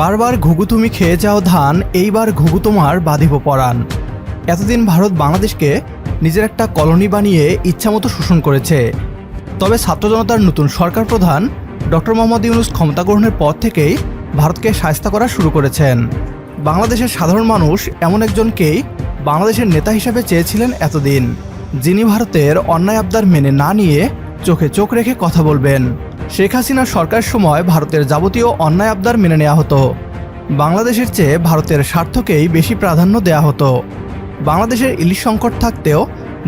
বারবার ঘুঘু তুমি খেয়ে যাও ধান, এইবার ঘুঘু তোমার বাঁধিব পরাণ। এতদিন ভারত বাংলাদেশকে নিজের একটা কলোনি বানিয়ে ইচ্ছামতো শোষণ করেছে। তবে ছাত্র জনতার নতুন সরকার প্রধান ডক্টর মোহাম্মদ ইউনূস ক্ষমতা গ্রহণের পর থেকেই ভারতকে শায়েস্তা করা শুরু করেছেন। বাংলাদেশের সাধারণ মানুষ এমন একজনকেই বাংলাদেশের নেতা হিসেবে চেয়েছিলেন এতদিন, যিনি ভারতের অন্যায় আবদার মেনে না নিয়ে চোখে চোখ রেখে কথা বলবেন। শেখ হাসিনার সরকারের সময় ভারতের যাবতীয় অন্যায় আবদার মেনে নেওয়া হতো। বাংলাদেশের চেয়ে ভারতের স্বার্থকেই বেশি প্রাধান্য দেওয়া হতো। বাংলাদেশের ইলিশ সংকট থাকতেও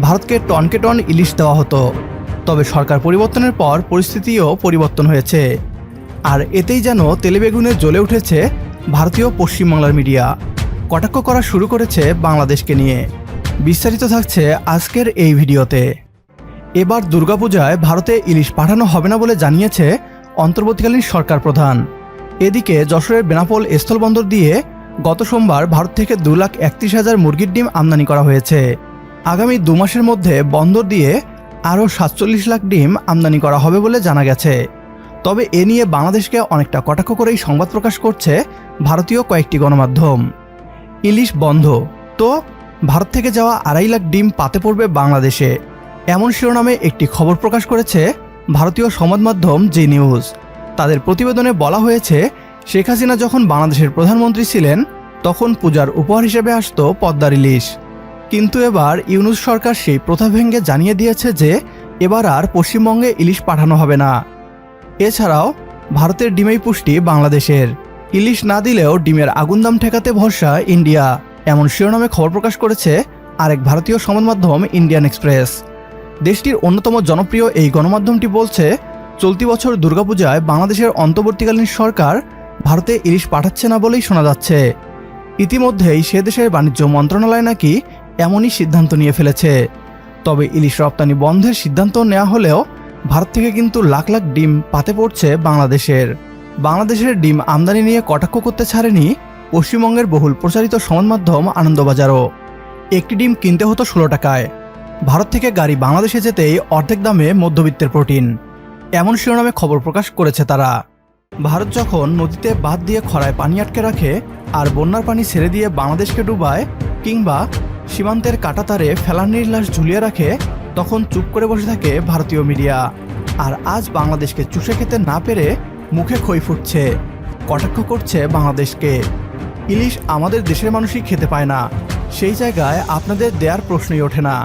ভারতকে টনকে টন ইলিশ দেওয়া হতো। তবে সরকার পরিবর্তনের পর পরিস্থিতিও পরিবর্তন হয়েছে, আর এতেই যেন তেলেবেগুনে জ্বলে উঠেছে ভারতীয় পশ্চিমবাংলার মিডিয়া। কটাক্ষ করা শুরু করেছে বাংলাদেশকে নিয়ে। বিস্তারিত থাকছে আজকের এই ভিডিওতে। এবার দুর্গাপূজায় ভারতে ইলিশ পাঠানো হবে না বলে জানিয়েছে অন্তর্বর্তীকালীন সরকার প্রধান। এদিকে যশোরের বেনাপোল স্থলবন্দর দিয়ে গত সোমবার ভারত থেকে 2,31,000 মুরগির ডিম আমদানি করা হয়েছে। আগামী 2 মাসের মধ্যে বন্দর দিয়ে আরও 47 লাখ ডিম আমদানি করা হবে বলে জানা গেছে। তবে এ নিয়ে বাংলাদেশকে অনেকটা কটাক্ষ করেই সংবাদ প্রকাশ করছে ভারতীয় কয়েকটি গণমাধ্যম। ইলিশ বন্ধ তো ভারত থেকে যাওয়া 2.5 লাখ ডিম পাতে পড়বে বাংলাদেশে, এমন শিরোনামে একটি খবর প্রকাশ করেছে ভারতীয় সংবাদ মাধ্যম জি নিউজ। তাদের প্রতিবেদনে বলা হয়েছে, শেখ হাসিনা যখন বাংলাদেশের প্রধানমন্ত্রী ছিলেন তখন পূজার উপহার হিসেবে আসত পদ্মার ইলিশ। কিন্তু এবার ইউনূস সরকার সেই প্রথা ভেঙে জানিয়ে দিয়েছে যে এবার আর পশ্চিমবঙ্গে ইলিশ পাঠানো হবে না। এছাড়াও ভারতের ডিমেই পুষ্টি বাংলাদেশের, ইলিশ না দিলেও ডিমের আগুন দাম ঠেকাতে ভরসা ইন্ডিয়া, এমন শিরোনামে খবর প্রকাশ করেছে আরেক ভারতীয় সংবাদ মাধ্যম ইন্ডিয়ান এক্সপ্রেস। দেশটির অন্যতম জনপ্রিয় এই গণমাধ্যমটি বলছে, চলতি বছর দুর্গাপূজায় বাংলাদেশের অন্তর্বর্তীকালীন সরকার ভারতে ইলিশ পাঠাচ্ছে না বলেই শোনা যাচ্ছে। ইতিমধ্যেই সে দেশের বাণিজ্য মন্ত্রণালয় নাকি এমনই সিদ্ধান্ত নিয়ে ফেলেছে। তবে ইলিশ রপ্তানি বন্ধের সিদ্ধান্ত নেওয়া হলেও ভারত থেকে কিন্তু লাখ লাখ ডিম পাতে পড়ছে বাংলাদেশের ডিম আমদানি নিয়ে কটাক্ষ করতে ছাড়েনি পশ্চিমবঙ্গের বহুল প্রচারিত সংবাদ মাধ্যম আনন্দবাজারও। একটি ডিম কিনতে হতো 16 টাকায়। ভারত থেকে গাড়ি বাংলাদেশে যেতেই অর্ধেক দামে মধ্যবিত্তের প্রোটিন, এমন শিরোনামে খবর প্রকাশ করেছে তারা। ভারত যখন নদীতে বাঁধ দিয়ে খরায় পানি আটকে রাখে আর বন্যার পানি ছেড়ে দিয়ে বাংলাদেশকে ডুবায়, কিংবা সীমান্তের কাঁটাতারে ফেলানির লাশ ঝুলিয়ে রাখে, তখন চুপ করে বসে থাকে ভারতীয় মিডিয়া। আর আজ বাংলাদেশকে চুষে খেতে না পেরে মুখে খই ফুটছে, কটাক্ষ করছে বাংলাদেশকে। ইলিশ আমাদের দেশের মানুষই খেতে পায় না, সেই জায়গায় আপনাদের দেয়ার প্রশ্নই ওঠে না।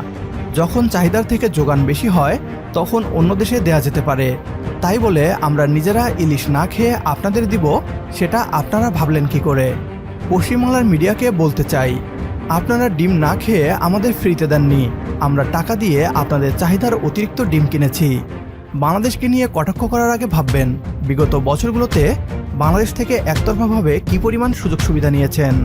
যখন চাহিদার থেকে যোগান বেশি হয় তখন অন্য দেশে দেয়া যেতে পারে, তাই বলে আমরা নিজেরা ইলিশ না খেয়ে আপনাদের দিব, সেটা আপনারা ভাবলেন কি করে? পশ্চিমবাংলার মিডিয়াকে বলতে চাই, আপনারা ডিম না খেয়ে আমাদের ফ্রিতে দেননি, আমরা টাকা দিয়ে আপনাদের চাহিদার অতিরিক্ত ডিম কিনেছি। বাংলাদেশকে নিয়ে কটাক্ষ করার আগে ভাববেন বিগত বছরগুলোতে বাংলাদেশ থেকে একতরফাভাবে কী পরিমাণ সুযোগ সুবিধা নিয়েছেন।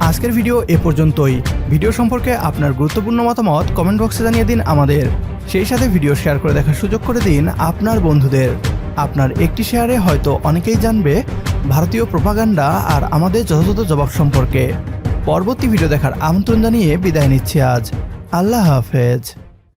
আজকের ভিডিও এ পর্যন্তই। ভিডিও সম্পর্কে আপনার গুরুত্বপূর্ণ মতামত কমেন্ট বক্সে জানিয়ে দিন আমাদের। সেই সাথে ভিডিও শেয়ার করে দেখার সুযোগ করে দিন আপনার বন্ধুদের। আপনার একটি শেয়ারে হয়তো অনেকেই জানবে ভারতীয় প্রোপাগান্ডা আর আমাদের যথাযথ জবাব সম্পর্কে। পরবর্তী ভিডিও দেখার আমন্ত্রণ জানিয়ে বিদায় নিচ্ছি আজ। আল্লাহ হাফেজ।